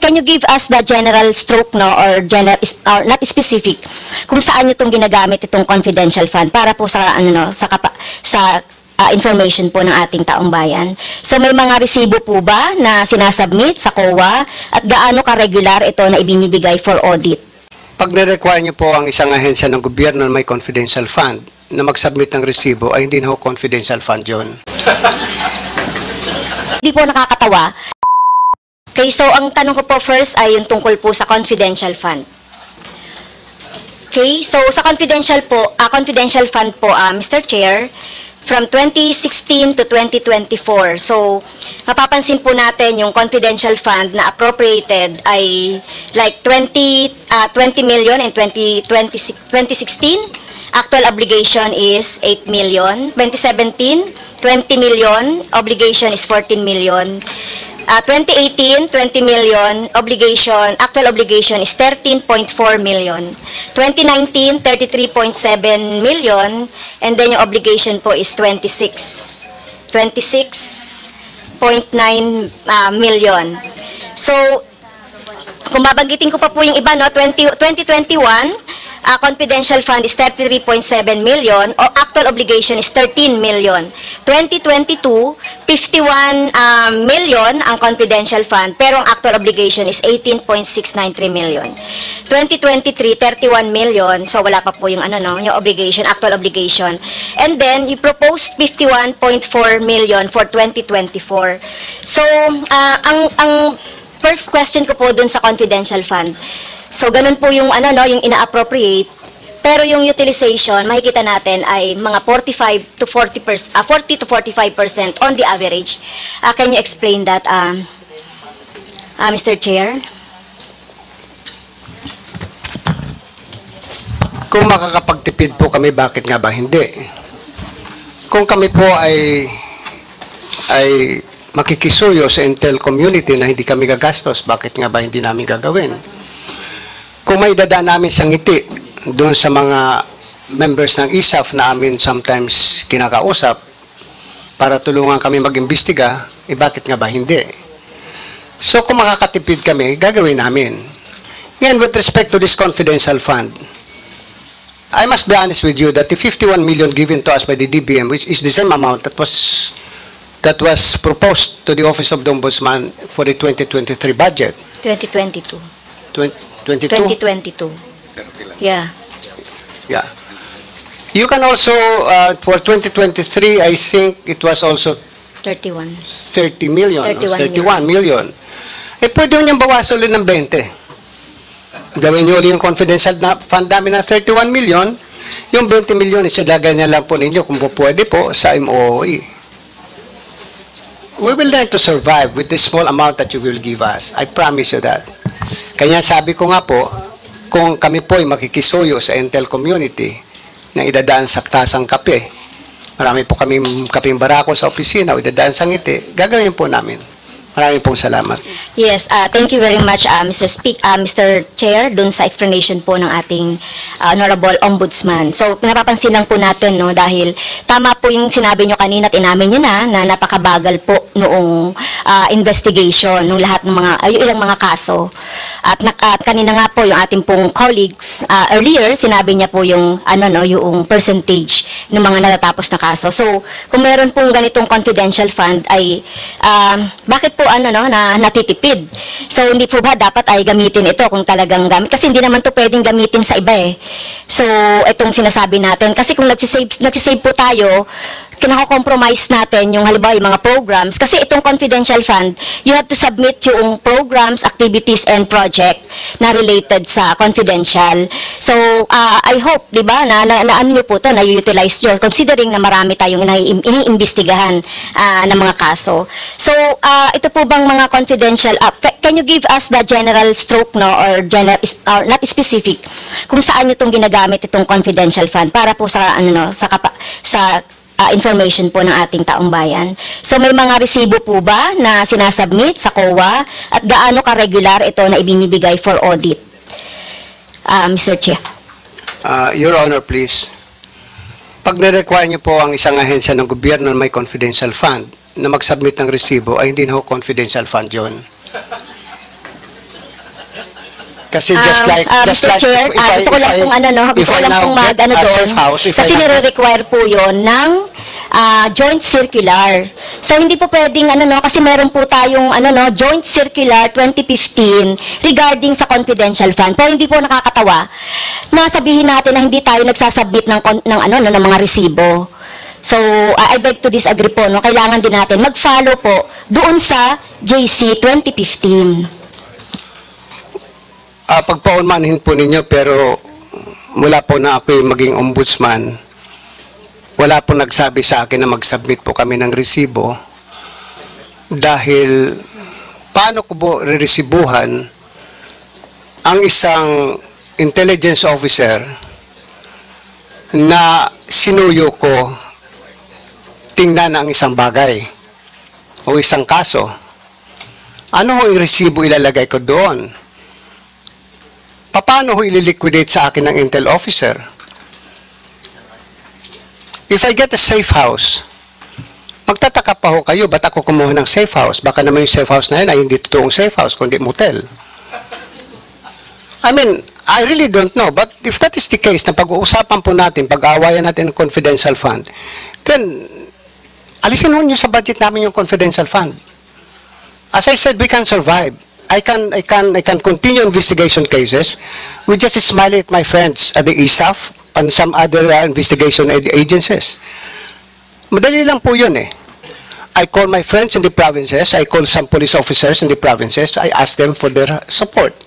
can you give us the general stroke, no, or general, or not specific, kung saan nyo itong ginagamit itong confidential fund para po sa, information po ng ating taong bayan. So may mga resibo po ba na sinasubmit sa COA at gaano ka-regular ito na ibinibigay for audit? Pag nire-require niyo po ang isang ahensya ng gobyerno na may confidential fund na mag-submit ng resibo, ay hindi na ho confidential fund yun. Hindi po nakakatawa. Okay, so ang tanong ko po first ay yung tungkol po sa confidential fund. Okay, so sa confidential fund po, Mr. Chair, from 2016 to 2024. So, mapapansin po natin yung confidential fund na appropriated ay like 20 million in 2016. Actual obligation is 8 million. 2017, 20 million. Obligation is 14 million. 2018, 20 million, actual obligation is 13.4 million. 2019, 33.7 million, and then yung obligation po is 26.9 million. So, kung babanggitin ko pa po yung iba, no, 2021, confidential fund is 33.7 million, o actual obligation is 13 million. 2022, 51 million ang confidential fund, pero ang actual obligation is 18.693 million. 2023, 31 million, so wala pa po yung yung obligation, actual obligation. And then, you proposed 51.4 million for 2024. So, ang first question ko po dun sa confidential fund, so, ganun po yung, yung ina-appropriate, pero yung utilization, makikita natin ay mga 40 to 45% on the average. Can you explain that, Mr. Chair? Kung makakapagtipid po kami, bakit nga ba hindi? Kung kami po ay makikisuyo sa Intel community na hindi kami gagastos, bakit nga ba hindi namin gagawin? Kung may dadaan namin sa ngiti doon sa mga members ng ISAF na amin sometimes kinakausap para tulungan kami mag-imbestiga, bakit nga ba hindi? So kung makakatipid kami, gagawin namin. Ngayon, with respect to this confidential fund, I must be honest with you that the 51 million given to us by the DBM, which is the same amount that was proposed to the Office of the Ombudsman for the 2023 budget. 2022. 2022? Yeah. Yeah. You can also, for 2023, I think it was also 31 million. Pwede nyo bawasan ulit ng 20. Gawin nyo ulit yung confidential fund namin na 31 million. Yung 20 million, isilagay niya lang po ninyo kung pwede po sa MOOE. We will learn to survive with the small amount that you will give us. I promise you that. Kaya sabi ko nga po, kung kami po ay makikisuyo sa Intel community na idadaan sa tasang kape, marami po kami kapeng barako sa opisina o idadaan sa ngiti, gagawin po namin. Maraming pong salamat. Yes, thank you very much, Mr. Chair, dun sa explanation po ng ating Honorable Ombudsman. So, napapansin lang po natin, no, dahil tama po yung sinabi nyo kanina at inamin nyo na napakabagal po noong investigation ng lahat ng mga, ilang mga kaso. At kanina nga po yung ating pong colleagues, earlier, sinabi niya po yung, yung percentage ng mga natatapos na kaso. So, kung meron pong ganitong confidential fund ay, bakit po na natitipid. So, hindi po ba dapat ay gamitin ito kung talagang gamit? Kasi hindi naman to pwedeng gamitin sa iba eh. So, itong sinasabi natin. Kasi kung nagsisave po tayo, kinako-compromise natin yung halimbawa yung mga programs. Kasi itong confidential fund, you have to submit yung programs, activities, and project na related sa confidential. So, I hope, di ba, na ano nyo po ito, na-utilize nyo, considering na marami tayong iniimbestigahan ng mga kaso. So, ito po bang mga confidential, can you give us the general stroke, no, or not specific, kung saan nyo itong ginagamit itong confidential fund para po sa, information po ng ating taong bayan. So, may mga resibo po ba na sinasubmit sa COA at gaano ka-regular ito na ibinibigay for audit? Mr. Chair. Your Honor, please. Pag nire-require niyo po ang isang ahensya ng gobyerno na may confidential fund na mag-submit ng resibo, ay hindi na ho confidential fund yun. Kasi just like, Mr. Chair, gusto ko lang pong gusto ko lang pong kasi nire-require po yon ng joint circular. So hindi po pwedeng kasi meron po tayong joint circular 2015 regarding sa confidential fund. Pero hindi po nakakatawa na sabihin natin na hindi tayo nagsasubmit ng mga resibo. So, I beg to disagree po, no? Kailangan din natin mag-follow po doon sa JC 2015. Pagpaunmanhin po ninyo, pero mula po na ako'y maging ombudsman, wala po nagsabi sa akin na mag-submit po kami ng resibo dahil paano ko po re-resibuhan ang isang intelligence officer na sinuyo ko tingnan ang isang bagay o isang kaso. Ano ho yung resibo ilalagay ko doon? Paano ho ililiquidate sa akin ng intel officer? If I get a safe house, magtataka pa ho kayo, ba't ako kumuha ng safe house? Baka naman yung safe house na yun ay hindi totoong safe house, kundi motel. I mean, I really don't know. But if that is the case, na pag-uusapan po natin, pag-aawayan natin ng confidential fund, then, alisin ho nyo sa budget namin yung confidential fund. As I said, we can survive. I can continue investigation cases. We just smile at my friends at the ISAF and some other investigation agencies. Madali lang po yun eh. I call my friends in the provinces, I call some police officers in the provinces, I ask them for their support.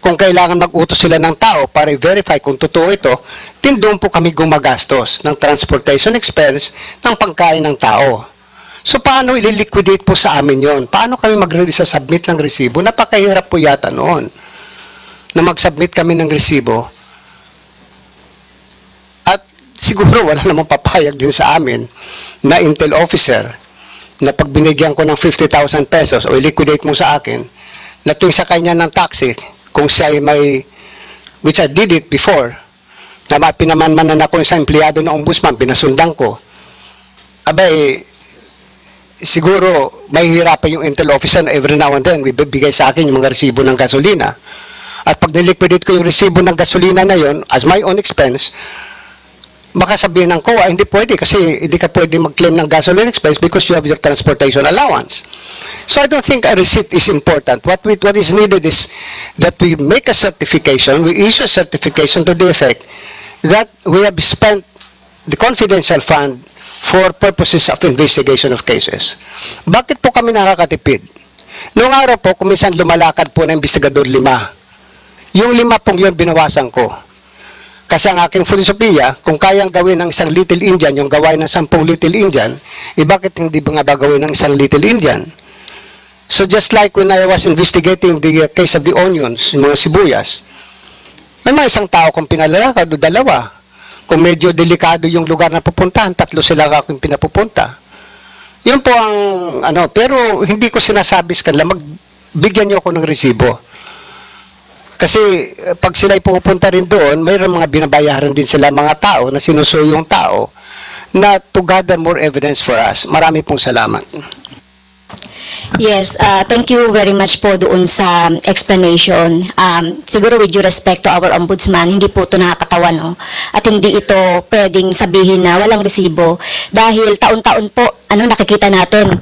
Kung kailangan mag-utos sila ng tao para i-verify kung totoo ito, din doon po kami gumagastos ng transportation expense ng pangkain ng tao. So, paano ililiquidate po sa amin yon? Paano kami mag-submit ng resibo? Napakahirap po yata noon na mag-submit kami ng resibo. At siguro wala namang papayag din sa amin na intel officer na pag binigyan ko ng 50,000 pesos o i-liquidate mo sa akin, na tuwing sa kanya ng taxi, kung siya ay may, which I did it before, na pinamanmanan ako isang empleyado ng ombudsman, pinasundan ko, abay, siguro mahihirapan yung intel officer na every now and then bibigay sa akin yung mga resibo ng gasolina. At pag niliquidate ko yung resibo ng gasolina na yon as my own expense, baka sabihin ng COA, hindi pwede kasi hindi ka pwede mag-claim ng gasoline expense because you have your transportation allowance. So I don't think a receipt is important. What is needed is that we make a certification, we issue a certification to the effect that we have spent the confidential fund for purposes of investigation of cases. Bakit po kami nakakatipid? Noong araw po, kuminsan lumalakad po na investigador 5. Yung 5 pong yun, binawasan ko. Kasi ang aking filosofiya, kung kayang gawin ng isang Little Indian, yung gawain ng 10 Little Indian, bakit hindi ba nga ba gawin ng isang Little Indian? So just like when I was investigating the case of the onions, yung mga sibuyas, may mga isang tao kong pinalalakad o 2. Kung medyo delikado yung lugar na pupuntahan, 3 sila akong pinapupunta. Yun po ang, pero hindi ko sinasabi sa kanila, magbigyan niyo ako ng resibo. Kasi pag sila'y pupunta rin doon, mayroon mga binabayaran din sila mga tao na sinusuyo yung tao na to gather more evidence for us. Marami pong salamat. Yes, thank you very much po doon sa explanation. Siguro with due respect to our ombudsman, hindi po ito nakakatawa, no? At hindi ito pwedeng sabihin na walang resibo dahil taon-taon po, nakikita natin,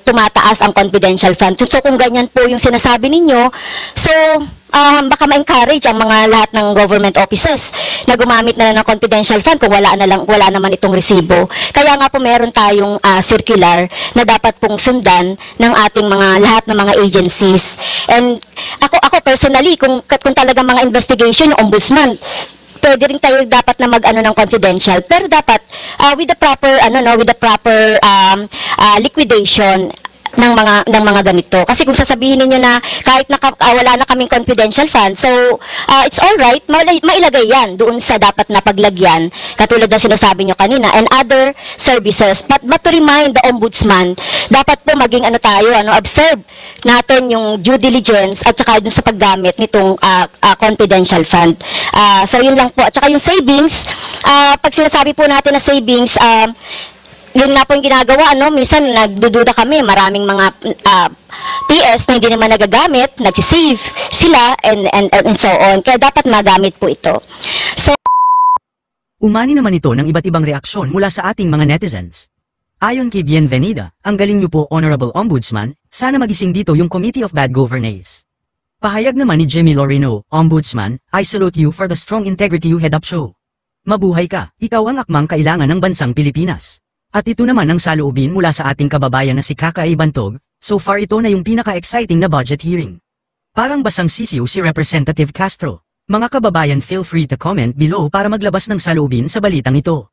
tumataas ang confidential fund. So kung ganyan po yung sinasabi ninyo, so baka ma-encourage ang mga lahat ng government offices na gumamit na lang ng confidential fund kung wala naman itong resibo. Kaya nga po meron tayong circular na dapat pong sundan ng ating lahat ng mga agencies. And ako personally, kung talagang mga investigation, yung ombudsman, pwede rin tayo dapat na ng confidential, pero dapat with the proper liquidation ng mga ganito. Kasi kung sasabihin niyo na kahit wala na kaming confidential fund, so it's all right, mailagay yan doon sa dapat na paglagyan, katulad na sinasabi niyo kanina, and other services. But to remind the ombudsman, dapat po maging observe natin yung due diligence at saka dun sa paggamit nitong confidential fund. So yun lang po. At saka yung savings, pag sinasabi po natin na savings, yun nga po yung ginagawa, no? Minsan nagdududa kami, maraming mga PS na hindi naman nagagamit, nagsisave sila, and so on. Kaya dapat magamit po ito. So, Umani naman ito ng iba't ibang reaksyon mula sa ating mga netizens. Ayon kay Bienvenida, ang galing niyo po Honorable Ombudsman, sana magising dito yung Committee of Bad Governance. Pahayag naman ni Jimmy Lorino, Ombudsman, I salute you for the strong integrity you head up show. Mabuhay ka, ikaw ang akmang kailangan ng bansang Pilipinas. At ito naman ang saloobin mula sa ating kababayan na si Kaka A. Bantog, so far ito na yung pinaka-exciting na budget hearing. Parang basang sisiw si Representative Castro. Mga kababayan, feel free to comment below para maglabas ng saloobin sa balitang ito.